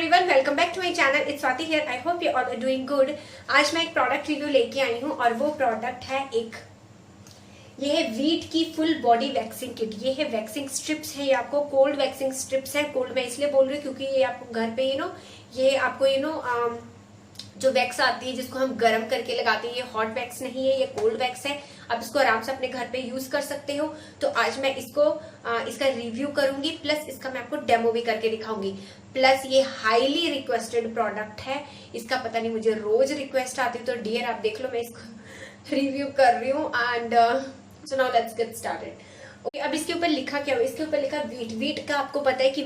Everyone, welcome back to my channel. It's Swati here. I hope you all are doing good. आज मैं एक product review लेके आई हूँ और वो प्रोडक्ट है ये है वीट की फुल बॉडी वैक्सिंग किट। ये है वैक्सिंग स्ट्रिप्स है, ये आपको कोल्ड वैक्सिंग स्ट्रिप्स है। कोल्ड मैं इसलिए बोल रही हूँ क्योंकि ये आप घर पे ये आपको जो वैक्स आती है जिसको हम गर्म करके लगाते हैं, ये हॉट वैक्स नहीं है, ये कोल्ड वैक्स है। आप इसको आराम से अपने घर पे यूज कर सकते हो। तो आज मैं इसका रिव्यू करूंगी, प्लस इसका मैं आपको डेमो भी करके दिखाऊंगी। प्लस ये हाईली रिक्वेस्टेड प्रोडक्ट है। इसका पता नहीं, मुझे रोज रिक्वेस्ट आती है, तो डियर आप देख लो मैं इसको रिव्यू कर रही हूँ। And so now let's get started. अब इसके ऊपर लिखा क्या हो? इसके ऊपर लिखा वीट। वीट का आपको पता है कि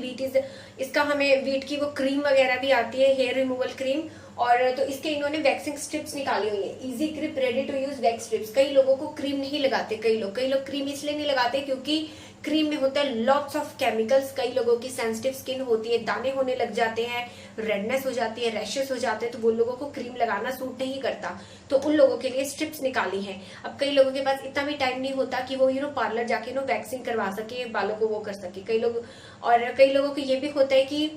इसका हमें वीट की वो क्रीम वगैरह भी आती है, हेयर रिमूवल क्रीम। और तो इसके इन्होंने वैक्सिंग स्ट्रिप्स निकाली हुई है, easy grip ready to use wax strips. कई लोगों को क्रीम नहीं लगाते, कई लोग क्रीम इसलिए नहीं लगाते क्योंकि क्रीम में होता है लॉट्स ऑफ केमिकल्स। कई लोगों की सेंसिटिव स्किन होती है, दाने होने लग जाते हैं, रेडनेस हो जाती है, रैशेस हो जाते हैं, तो वो लोगों को क्रीम लगाना सूट नहीं करता। तो उन लोगों के लिए स्ट्रिप्स निकाली है। अब कई लोगों के पास इतना भी टाइम नहीं होता कि वो पार्लर जाके वैक्सिंग करवा सके, बालों को वो कर सके। कई लोगों को ये भी होता है कि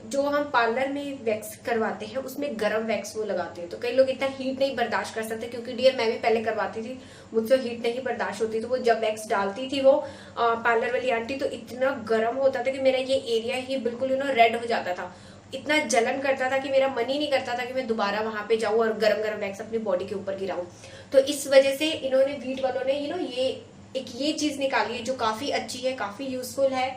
जो हम पार्लर में वैक्स करवाते हैं उसमें गरम वैक्स वो लगाते हैं। तो कई लोग इतना हीट नहीं बर्दाश्त कर सकते, क्योंकि डियर मैं भी पहले करवाती थी, मुझसे हीट नहीं बर्दाश्त होती। तो वो जब वैक्स डालती थी वो पार्लर वाली आंटी, तो इतना गर्म होता था कि मेरा ये एरिया ही बिल्कुल रेड हो जाता था। इतना जलन करता था कि मेरा मन ही नहीं करता था कि मैं दोबारा वहां पे जाऊं और गरम गरम वैक्स अपनी बॉडी के ऊपर गिराऊं। तो इस वजह से इन्होंने वीट वालों ने ये चीज निकाली है जो काफी अच्छी है, काफी यूजफुल है।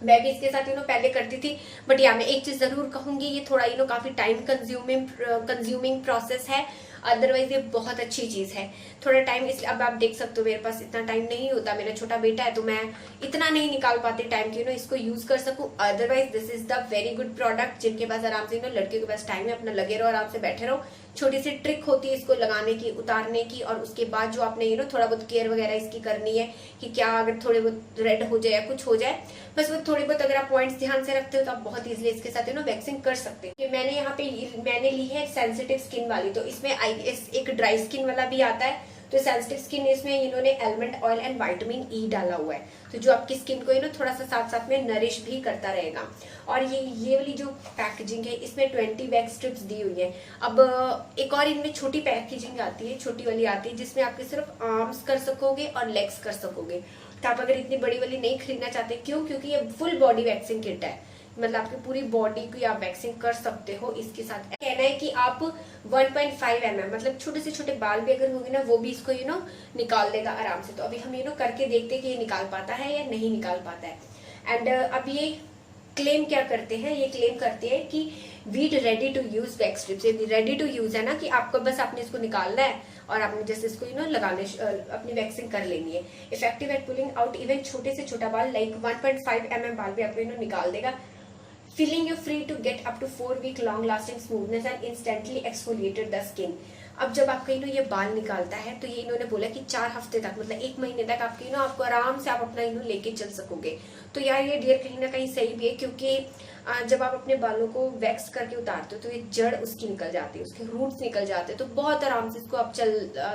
मैं भी इसके साथ पहले करती थी, बट मैं एक चीज जरूर कहूंगी, ये थोड़ा काफी टाइम कंज्यूमिंग प्रोसेस है। अदरवाइज ये बहुत अच्छी चीज है। थोड़ा टाइम, इसलिए अब आप देख सकते हो मेरे पास इतना टाइम नहीं होता, मेरा छोटा बेटा है तो मैं इतना नहीं निकाल पाती टाइम कि इसको यूज कर सकूं। Otherwise this is the very good product. जिनके पास आराम से लड़के के पास टाइम है, अपना लगे रहो, आराम से बैठे रहो। छोटी सी ट्रिक होती है इसको लगाने की, उतारने की, और उसके बाद जो आपने थोड़ा बहुत केयर वगैरह इसकी करनी है कि क्या अगर थोड़े बहुत रेड हो जाए या कुछ हो जाए, बस वो थोड़ी बहुत अगर आप पॉइंट्स ध्यान से रखते हो तो आप बहुत इजीली इसके साथ वैक्सिंग कर सकते हो। मैंने यहाँ पे ली है सेंसिटिव स्किन वाली। तो इसमें एक ड्राई स्किन वाला भी आता है। तो सेंसिटिव स्किन इसमें इन्होंने almond oil and vitamin E डाला हुआ है, तो जो आपकी स्किन को थोड़ा सा साथ साथ में नरिश भी करता रहेगा। और ये वाली जो पैकेजिंग है, इसमें 20 वैक्स स्ट्रिप्स दी हुई है। अब एक और इनमें छोटी पैकेजिंग आती है, छोटी वाली आती है, जिसमें आप सिर्फ आर्म्स कर सकोगे और लेग्स कर सकोगे। तो आप अगर इतनी बड़ी वाली नहीं खरीदना चाहते, क्यों? क्योंकि ये फुल बॉडी वैक्सिंग किट है, मतलब आपकी पूरी बॉडी की आप वैक्सिंग कर सकते हो इसके साथ। कहना है कि आप 1.5 mm, मतलब छोटे से छोटे बाल भी अगर होंगे ना, वो भी इसको निकाल देगा आराम से। तो अभी हम करके देखते हैं कि ये निकाल पाता है या नहीं निकाल पाता है। एंड अब ये क्लेम क्या करते हैं? ये क्लेम करते हैं कि Veet ready to use wax strips. Ready to use है ना, कि आपको बस आपने इसको निकालना है और आपने जैसे इसको लगाने अपनी वैक्सिंग कर लेनी है। Effective eight pulling out even छोटे से छोटा बाल, लाइक 1.5 mm बाल भी आपको निकाल देगा। Feeling you free to get up to 4 week long lasting smoothness and instantly exfoliated the skin। अब जब आपका ये बाल निकालता है, तो ये इन्होंने बोला कि 4 हफ्ते तक, मतलब 1 महीने तक आपके आपको आराम से आप अपना लेके चल सकोगे। तो यार ये डियर कहीं ना कहीं सही भी है, क्योंकि जब आप अपने बालों को वैक्स करके उतारते हो तो ये जड़ उसकी निकल जाती है, उसके रूट्स निकल जाते हैं। तो बहुत आराम से इसको आप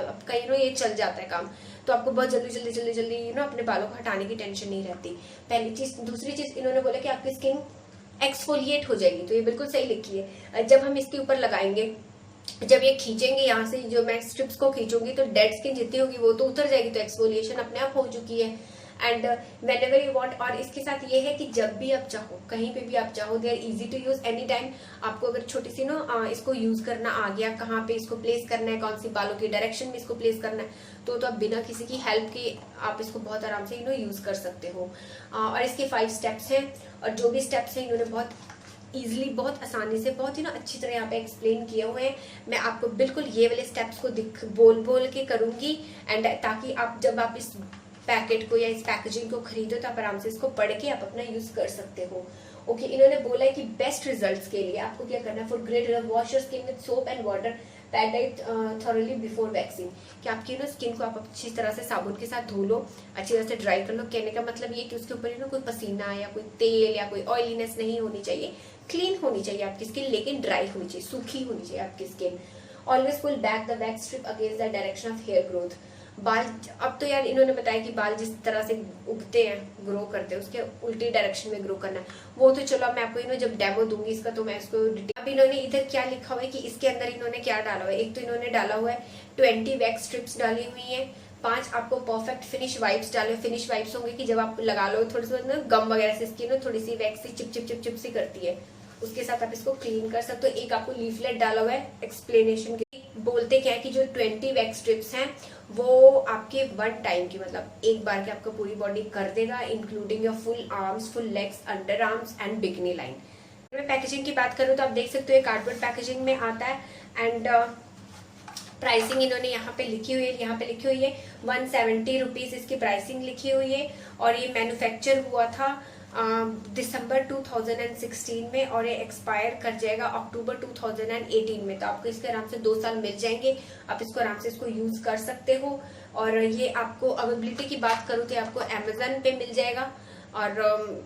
आपका ये चल जाता है काम। तो आपको बहुत जल्दी अपने बालों को हटाने की टेंशन नहीं रहती, पहली चीज। दूसरी चीज इन्होंने बोला कि आपकी स्किन एक्सफोलिएट हो जाएगी। तो ये बिल्कुल सही लिखी है। जब हम इसके ऊपर लगाएंगे, जब ये खींचेंगे यहाँ से, जो मैं स्ट्रिप्स को खींचूंगी, तो डेड स्किन जितनी होगी वो तो उतर जाएगी, तो एक्सफोलिएशन अपने आप हो चुकी है। And whenever you want. और इसके साथ ये है कि जब भी आप चाहो, कहीं पे भी आप चाहो, they are easy to use any time. आपको अगर छोटी सी इसको यूज करना आ गया, कहाँ पे इसको प्लेस करना है, कौन सी बालों की डायरेक्शन में इसको प्लेस करना है, तो आप बिना किसी की हेल्प के आप इसको बहुत आराम से यूज कर सकते हो। और इसके 5 स्टेप्स हैं, और जो भी स्टेप्स हैं इन्होंने बहुत इजिली, बहुत आसानी से, बहुत अच्छी तरह यहाँ पे एक्सप्लेन किए हुए हैं। मैं आपको बिल्कुल ये वाले स्टेप्स को बोल के करूंगी, एंड ताकि आप जब आप इस पैकेट को या इस पैकेजिंग को खरीदो तो आप आराम से इसको पढ़ के आप अपना यूज कर सकते हो। ओके, इन्होंने बोला है कि बेस्ट रिजल्ट्स के लिए आपको क्या करना है? For great result, wash your skin with soap and water pad it thoroughly before waxing. कि आपकी स्किन को आप अच्छी तरह से साबुन के साथ धो लो, अच्छी तरह से ड्राई कर लो। कहने का मतलब ये कि उसके ऊपर कोई पसीना या कोई तेल या कोई ऑयलीनेस नहीं होनी चाहिए, क्लीन होनी चाहिए आपकी स्किन, लेकिन ड्राई होनी चाहिए, सूखी होनी चाहिए आपकी skin. Always pull back the wax strip against the direction of hair growth. बाल, अब तो यार इन्होंने बताया कि बाल जिस तरह से उगते हैं, ग्रो करते हैं, उसके उल्टी डायरेक्शन में ग्रो करना है। वो तो चलो अब मैं आपको जब डेमो दूंगी इसका तो मैं इसको अब इन्होंने इधर क्या लिखा हुआ है कि इसके अंदर इन्होंने क्या डाला हुआ है। एक तो इन्होंने डाला हुआ है 20 वैक्स स्ट्रिप्स डाली हुई है, 5 आपको परफेक्ट फिनिश वाइप्स डाले। फिनिश वाइप्स होंगे कि जब आप लगा लो थोड़ी सी गम वगैरह से इसकी थोड़ी सी वैक्स सी चिप चिप चिप चिप सी करती है, उसके साथ आप इसको क्लीन कर सकते हो। एक आपको लीफलेट डाला हुआ है एक्सप्लेनेशन के, बोलते क्या है कि जो 20 वैक्स स्ट्रिप्स हैं वो आपके वन टाइम की, मतलब एक बार के आपका पूरी बॉडी कर देगा, including your full arms, full legs, under arms and bikini line. मैं पैकेजिंग की बात करूँ तो आप देख सकते हो ये कार्डबोर्ड पैकेजिंग में आता है। एंड प्राइसिंग इन्होंने यहाँ पे लिखी हुई है, यहाँ पे लिखी हुई है 170 रुपीज इसकी प्राइसिंग लिखी हुई है। और ये मैन्युफैक्चर हुआ था दिसंबर 2016 में और ये एक्सपायर कर जाएगा अक्टूबर 2018 में। तो आपको इसके आराम से 2 साल मिल जाएंगे, आप इसको आराम से इसको यूज कर सकते हो। और ये आपको अवेलेबिलिटी की बात करूँ तो आपको अमेजन पे मिल जाएगा और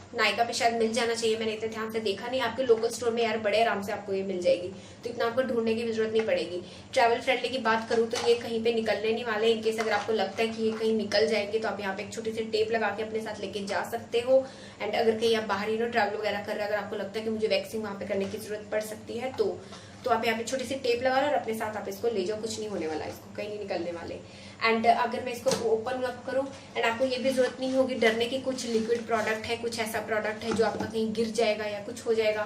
नायका पे शायद मिल जाना चाहिए, मैंने इतने ध्यान से देखा नहीं। आपके लोकल स्टोर में यार बड़े आराम से आपको ये मिल जाएगी, तो इतना आपको ढूंढने की भी जरूरत नहीं पड़ेगी। ट्रैवल फ्रेंडली की बात करूँ तो ये कहीं पे निकलने नहीं वाले। इनकेस अगर आपको लगता है कि ये कहीं निकल जाएंगे तो आप यहाँ पे एक छोटी सी टेप लगा के अपने साथ लेके जा सकते हो। एंड अगर कहीं आप बाहर ट्रैवल वगैरह कर रहे हैं, अगर आपको लगता है कि मुझे वैक्सिंग वहाँ पे करने की जरूरत पड़ सकती है तो आप यहाँ पे छोटी सी टेप लगा लो और अपने साथ आप इसको ले जाओ, कुछ नहीं होने वाला, इसको कहीं नहीं निकलने वाले। एंड अगर मैं इसको ओपन अप करूँ एंड आपको ये भी जरूरत नहीं होगी डरने की, कुछ लिक्विड प्रोडक्ट है, कुछ ऐसा प्रोडक्ट है जो आपका कहीं गिर जाएगा या कुछ हो जाएगा।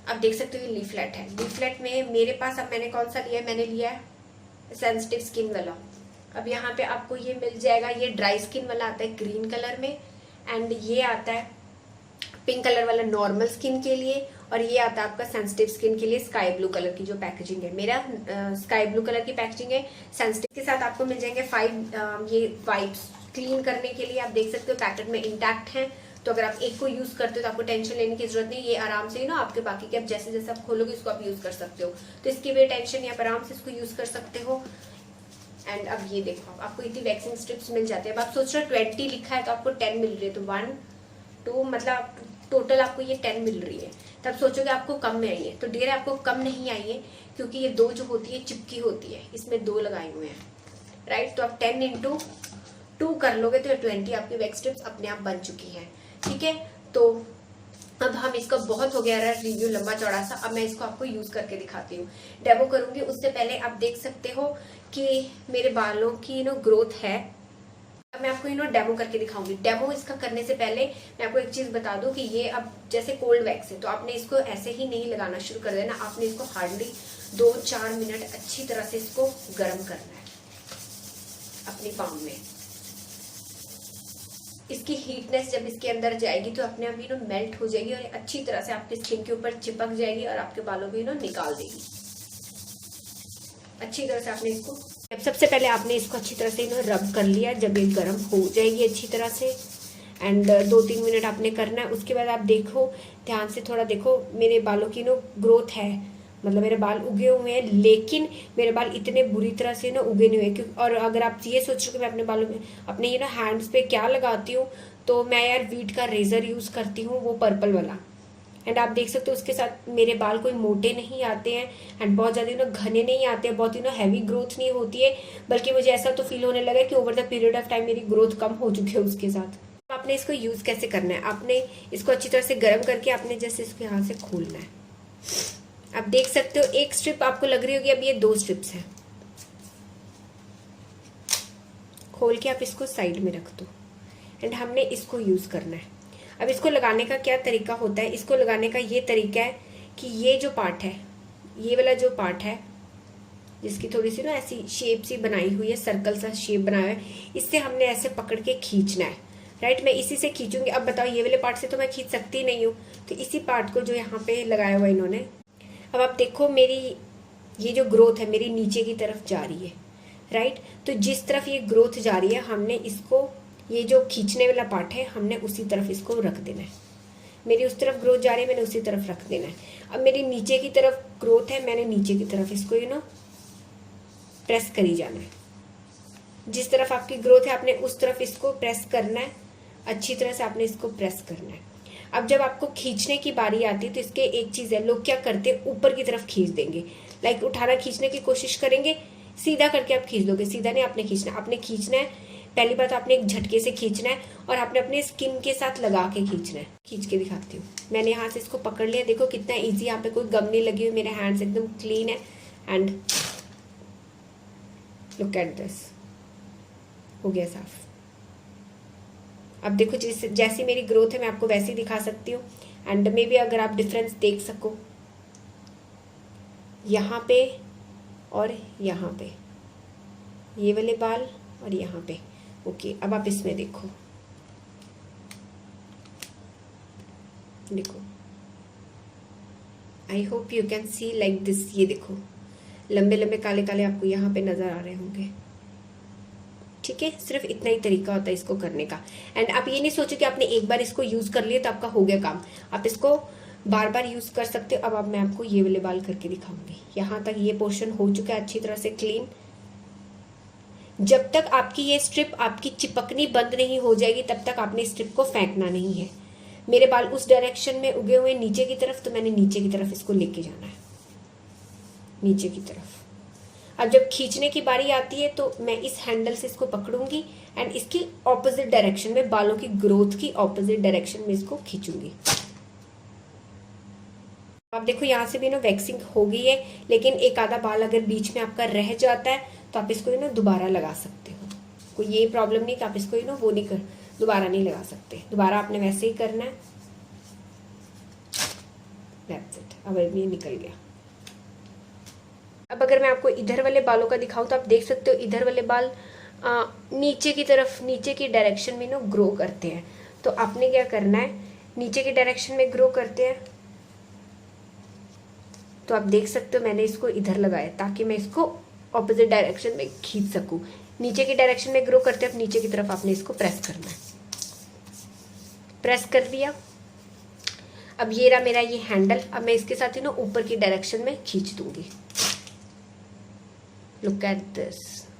आप देख सकते हो ये लीफलेट है। लीफलेट में मेरे पास अब मैंने कौन सा लिया है, मैंने लिया है सेंसिटिव स्किन वाला। अब यहाँ पे आपको ये मिल जाएगा, ये ड्राई स्किन वाला आता है ग्रीन कलर में, एंड ये आता है पिंक कलर वाला नॉर्मल स्किन के लिए, और ये आता है आपका सेंसिटिव स्किन के लिए स्काई ब्लू कलर की जो पैकेजिंग है। मेरा स्काई ब्लू कलर की पैकेजिंग है। सेंसिटिव के साथ आपको मिल जाएंगे 5 ये वाइप्स क्लीन करने के लिए। आप देख सकते हो पैकेट में इंटैक्ट है, तो अगर आप एक को यूज करते हो तो आपको टेंशन लेने की जरूरत नहीं। ये आराम से आपके बाकी के आप जैसे जैसे आप खोलोगे इसको आप यूज कर सकते हो, तो इसकी भी टेंशन, आप आराम से इसको यूज कर सकते हो। एंड अब ये देखो आपको इतनी वैक्सिंग स्ट्रिप्स मिल जाते हैं। अब आप सोच रहे हो 20 लिखा है तो आपको 10 मिल रही है, तो 1 2 मतलब टोटल आपको ये 10 मिल रही है। तब सोचोगे आपको कम में आई है, तो डियर आपको कम नहीं आई है, क्योंकि ये 2 जो होती है चिपकी होती है, इसमें 2 लगाए हुए हैं, राइट। तो आप 10 × 2 कर लोगे तो 20 आपकी वैक्स स्ट्रिप्स अपने आप बन चुकी है, ठीक है। तो अब हम इसका बहुत हो गया रिव्यू लंबा चौड़ा सा, अब मैं इसको आपको यूज करके दिखाती हूँ, डेमो करूंगी। उससे पहले आप देख सकते हो कि मेरे बालों की ग्रोथ है। अब मैं आपको डेमो करके दिखाऊंगी। डेमो इसका करने से पहले मैं आपको एक चीज बता दूं कि ये अब जैसे कोल्ड वैक्स है तो आपने इसको ऐसे ही नहीं लगाना शुरू कर देना, आपने इसको हार्डली 2-4 मिनट अच्छी तरह से इसको गर्म करना है अपनी पाम में। इसकी हीटनेस जब इसके अंदर जाएगी तो अपने आप मेल्ट हो जाएगी और अच्छी तरह से आपकी स्किन के ऊपर चिपक जाएगी और आपके बालों को निकाल देगी अच्छी तरह से। आपने इसको सबसे पहले आपने इसको अच्छी तरह से रब कर लिया, जब ये गर्म हो जाएगी अच्छी तरह से, एंड 2-3 मिनट आपने करना है। उसके बाद आप देखो ध्यान से, थोड़ा देखो मेरे बालों की ग्रोथ है, मतलब मेरे बाल उगे हुए हैं, लेकिन मेरे बाल इतने बुरी तरह से उगे नहीं हुए। क्योंकि और अगर आप ये सोच रहे हो कि मैं अपने बालों में अपने हैंड्स पे क्या लगाती हूँ, तो मैं यार वीट का रेजर यूज करती हूँ, वो पर्पल वाला। एंड आप देख सकते हो उसके साथ मेरे बाल कोई मोटे नहीं आते हैं एंड बहुत ज़्यादा घने नहीं आते हैं, बहुत हैवी ग्रोथ नहीं होती है, बल्कि मुझे ऐसा तो फील होने लगा कि over the period of time मेरी ग्रोथ कम हो चुकी है उसके साथ। आपने इसको यूज़ कैसे करना है, आपने इसको अच्छी तरह से गर्म करके आपने जैसे इसको यहाँ से खोलना है। आप देख सकते हो एक स्ट्रिप आपको लग रही होगी, अब ये 2 स्ट्रिप्स हैं। खोल के आप इसको साइड में रख दो एंड हमने इसको यूज़ करना है। अब इसको लगाने का क्या तरीका होता है, इसको लगाने का ये तरीका है कि ये जो पार्ट है, ये वाला जो पार्ट है जिसकी थोड़ी सी ऐसी शेप सी बनाई हुई है, सर्कल सा शेप बनाया है, इससे हमने ऐसे पकड़ के खींचना है, राइट। मैं इसी से खींचूंगी। अब बताओ ये वाले पार्ट से तो मैं खींच सकती नहीं हूँ, तो इसी पार्ट को जो यहाँ पे लगाया हुआ इन्होंने। अब आप देखो मेरी ये जो ग्रोथ है मेरी नीचे की तरफ जा रही है, राइट। तो जिस तरफ ये ग्रोथ जा रही है हमने इसको, ये जो खींचने वाला पार्ट है हमने उसी तरफ इसको रख देना है। मेरी उस तरफ ग्रोथ जा रही है, मैंने उसी तरफ रख देना है। अब मेरी नीचे की तरफ ग्रोथ है, मैंने नीचे की तरफ इसको प्रेस करी जाना है। जिस तरफ आपकी ग्रोथ है आपने उस तरफ इसको प्रेस करना है, अच्छी तरह से आपने इसको प्रेस करना है। अब जब आपको खींचने की बारी आती है तो इसके एक चीज़ है, लोग क्या करते हैं ऊपर की तरफ खींच देंगे, लाइक उठाना खींचने की कोशिश करेंगे, सीधा करके आप खींच दोगे, सीधा नहीं आपने खींचना, आपने खींचना है। पहली बात आपने एक झटके से खींचना है और आपने अपने स्किन के साथ लगा के खींचना है। खींच के दिखाती हूँ। मैंने यहाँ से इसको पकड़ लिया, देखो कितना इजी, यहाँ पे कोई गम नहीं लगी हुई, मेरे हैंड्स एकदम क्लीन है। एंड लुक एट दिस, हो गया साफ। अब देखो जैसी मेरी ग्रोथ है मैं आपको वैसे ही दिखा सकती हूँ। एंड मे बी अगर आप डिफरेंस देख सको यहाँ पे और यहाँ पे, ये वाले बाल और यहाँ पे। ओके, अब आप इसमें देखो, देखो आई hope you can see like this. ये देखो लंबे लंबे काले काले आपको यहाँ पे नजर आ रहे होंगे। ठीक है, सिर्फ इतना ही तरीका होता है इसको करने का। एंड आप ये नहीं सोचो कि आपने एक बार इसको यूज कर लिया तो आपका हो गया काम, आप इसको बार बार यूज कर सकते हो। अब मैं आपको ये वाले बाल करके दिखाऊंगी। यहाँ तक ये पोर्शन हो चुका है अच्छी तरह से क्लीन। जब तक आपकी ये स्ट्रिप आपकी चिपकनी बंद नहीं हो जाएगी तब तक आपने स्ट्रिप को फेंकना नहीं है। मेरे बाल उस डायरेक्शन में उगे हुए नीचे की तरफ, तो मैंने नीचे की तरफ इसको लेके जाना है, नीचे की तरफ। अब जब खींचने की बारी आती है तो मैं इस हैंडल से इसको पकड़ूंगी एंड इसकी ऑपोजिट डायरेक्शन में, बालों की ग्रोथ की ऑपोजिट डायरेक्शन में इसको खींचूंगी। आप देखो यहाँ से भी ना वैक्सिंग हो गई है, लेकिन एक आधा बाल अगर बीच में आपका रह जाता है तो आप इसको ना दोबारा लगा सकते हो। कोई ये प्रॉब्लम नहीं कि आप इसको ना वो नहीं कर, दोबारा नहीं लगा सकते। दोबारा आपने वैसे ही करना है। That's it. अब ये निकल गया। अब अगर मैं आपको इधर वाले बालों का दिखाऊं तो आप देख सकते हो इधर वाले बाल नीचे की तरफ, नीचे की डायरेक्शन में ना ग्रो करते हैं। तो आपने क्या करना है, नीचे की डायरेक्शन में ग्रो करते हैं। तो आप देख सकते हो मैंने इसको इधर लगाया ताकि मैं इसको ऑपोजिट डायरेक्शन में खींच सकूं। नीचे की डायरेक्शन में ग्रो करते हैं, अब नीचे की तरफ आपने इसको प्रेस करना है। प्रेस कर दिया। अब ये रहा मेरा ये हैंडल। अब मैं इसके साथ ही ना ऊपर की डायरेक्शन में खींच दूंगी। Look at this,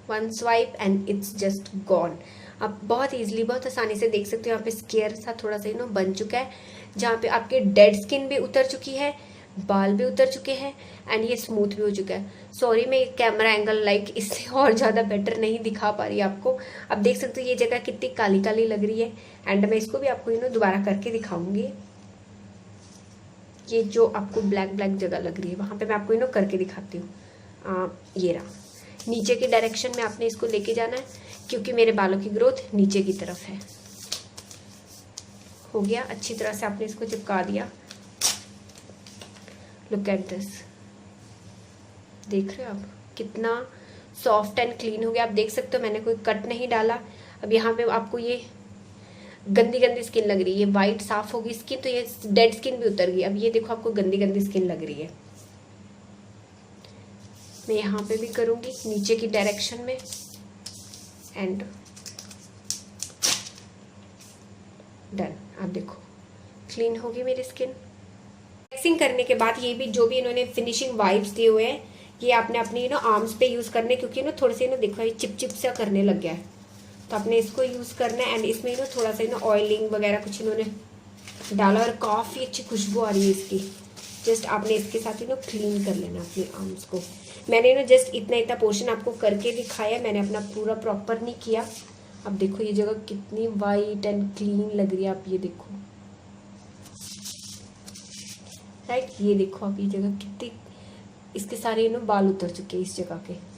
one swipe and it's just gone. आप बहुत इजीली, बहुत आसानी से देख सकते हो। यहाँ पे स्केयर सा थोड़ा सा ना बन चुका है, जहाँ पे आपके डेड स्किन भी उतर चुकी है, बाल भी उतर चुके हैं एंड ये स्मूथ भी हो चुका है। सॉरी मैं कैमरा एंगल लाइक इससे और ज़्यादा बेटर नहीं दिखा पा रही आपको। आप देख सकते हो ये जगह कितनी काली काली लग रही है। एंड मैं इसको भी आपको दोबारा करके दिखाऊंगी। ये जो आपको ब्लैक ब्लैक जगह लग रही है वहाँ पे मैं आपको करके दिखाती हूँ। ये रहा, नीचे की डायरेक्शन में आपने इसको लेके जाना है क्योंकि मेरे बालों की ग्रोथ नीचे की तरफ है। हो गया, अच्छी तरह से आपने इसको चिपका दिया। लुक एट दिस, देख रहे हो आप कितना सॉफ्ट एंड क्लीन हो गया। आप देख सकते हो मैंने कोई कट नहीं डाला। अब यहाँ पे आपको ये गंदी गंदी स्किन लग रही है, वाइट साफ होगी स्किन तो ये डेड स्किन भी उतर गई। अब ये देखो आपको गंदी गंदी स्किन लग रही है। मैं यहाँ पे भी करूँगी नीचे की डायरेक्शन में एंड डन। आप देखो क्लीन होगी मेरी स्किन। वैक्सिंग करने के बाद ये भी जो भी इन्होंने फिनिशिंग वाइप्स दिए हुए हैं ये आपने अपनी आर्म्स पे यूज करने, क्योंकि थोड़े से देखो ये चिप चिप सा करने लग गया है तो आपने इसको यूज करना है। एंड इसमें थोड़ा सा ऑयलिंग वगैरह कुछ इन्होंने डाला और काफी अच्छी खुशबू आ रही है इसकी। जस्ट आपने इसके साथ क्लीन कर लेना अपने आर्म्स को। मैंने जस्ट इतना इतना पोर्शन आपको करके दिखाया, मैंने अपना पूरा प्रॉपर नहीं किया। अब देखो ये जगह कितनी वाइट एंड क्लीन लग रही है। आप ये देखो, राइट, ये देखो आप ये जगह कितनी, इसके सारे बाल उतर चुके हैं इस जगह के।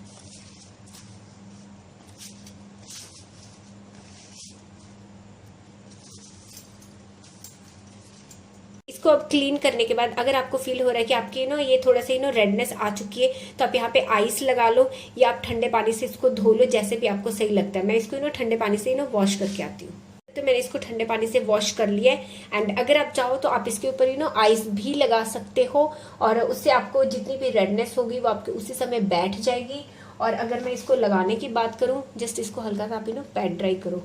इसको अब क्लीन करने के बाद अगर आपको फील हो रहा है कि आपकी ये थोड़ा सा रेडनेस आ चुकी है तो आप यहाँ पे आइस लगा लो या आप ठंडे पानी से इसको धो लो, जैसे भी आपको सही लगता है। मैं इसको ठंडे पानी से वॉश करके आती हूँ। तो मैंने इसको ठंडे पानी से वॉश कर लिया है। एंड अगर आप चाहो तो आप इसके ऊपर आइस भी लगा सकते हो और उससे आपको जितनी भी रेडनेस होगी वो आपके उसी समय बैठ जाएगी। और अगर मैं इसको लगाने की बात करूं, जस्ट इसको हल्का सा आप पैड ड्राई करो।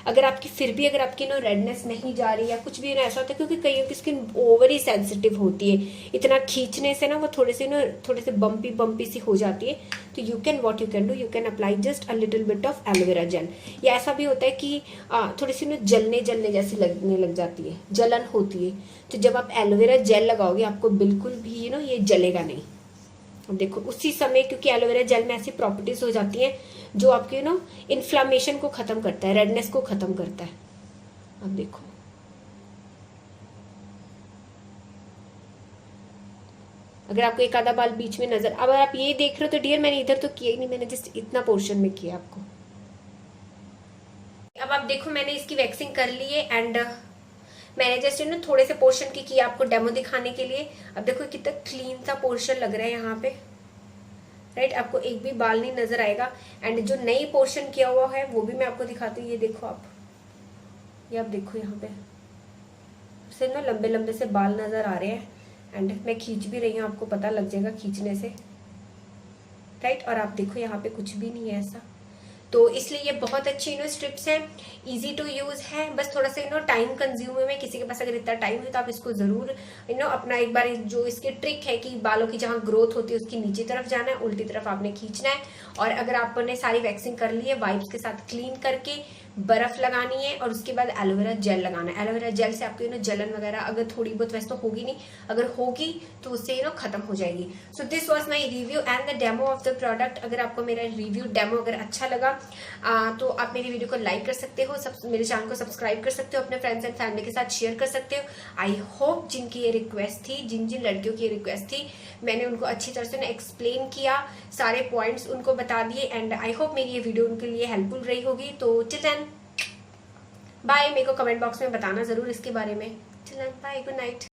अगर आपकी फिर भी अगर आपकी रेडनेस नहीं जा रही या कुछ भी ऐसा होता है, क्योंकि कईयों की स्किन ओवर ही सेंसिटिव होती है, इतना खींचने से वो थोड़े से बम्पी सी हो जाती है। तो you can what you can do, you can apply just a little bit of aloe vera gel. या ऐसा भी होता है कि थोड़ी सी जलने जैसी लगने लग जाती है, जलन होती है। तो जब आप एलोवेरा जेल लगाओगे आपको बिल्कुल भी ये जलेगा नहीं। अब देखो उसी समय, क्योंकि एलोवेरा जेल में ऐसी प्रॉपर्टीज हो जाती हैं जो आपके इन्फ्लामेशन को खत्म करता है, रेडनेस को खत्म करता है। अब देखो अगर आपको एक आधा बाल बीच में नजर, अब आप ये देख रहे हो तो डियर मैंने इधर तो किया ही नहीं, मैंने जस्ट इतना पोर्शन में किया आपको। अब आप देखो मैंने इसकी वैक्सिंग कर ली है एंड मैंने जस्ट थोड़े से पोर्शन की किया आपको डेमो दिखाने के लिए। अब देखो कितना क्लीन सा पोर्शन लग रहा है यहाँ पे, राइट। आपको एक भी बाल नहीं नजर आएगा। एंड जो नई पोर्शन किया हुआ है वो भी मैं आपको दिखाती हूँ। ये देखो आप, ये आप देखो यहाँ पे सिर्फ लंबे लंबे से बाल नजर आ रहे हैं एंड मैं खींच भी रही हूँ, आपको पता लग जाएगा खींचने से, राइट। और आप देखो यहाँ पे कुछ भी नहीं है ऐसा, तो इसलिए ये बहुत अच्छी स्ट्रिप्स है, इजी टू यूज है। बस थोड़ा सा टाइम कंज्यूमिंग है, किसी के पास अगर इतना टाइम है तो आप इसको जरूर अपना एक बार, जो इसकी ट्रिक है कि बालों की जहाँ ग्रोथ होती है उसकी नीचे तरफ जाना है, उल्टी तरफ आपने खींचना है। और अगर आपने सारी वैक्सिंग कर ली है, वाइप्स के साथ क्लीन करके बर्फ लगानी है और उसके बाद एलोवेरा जेल लगाना है। एलोवेरा जेल से आपको जलन वगैरह अगर थोड़ी बहुत, वैसे तो होगी नहीं, अगर होगी तो उससे खत्म हो जाएगी। So this was my review and the demo of the product. अगर आपको मेरा रिव्यू डेमो अगर अच्छा लगा तो आप मेरी वीडियो को लाइक कर सकते हो, मेरे चैनल को सब्सक्राइब कर सकते हो, अपने फ्रेंड्स एंड फैमिली के साथ शेयर कर सकते हो। आई होप जिनकी ये रिक्वेस्ट थी, जिन जिन लड़कियों की ये रिक्वेस्ट थी, मैंने उनको अच्छी तरह से एक्सप्लेन किया, सारे पॉइंट्स उनको बता दिए एंड आई होप मेरी ये वीडियो उनके लिए हेल्पफुल रही होगी। तो टिल देन बाय, मेरे को कमेंट बॉक्स में बताना जरूर इसके बारे में। चलो बाय, गुड नाइट।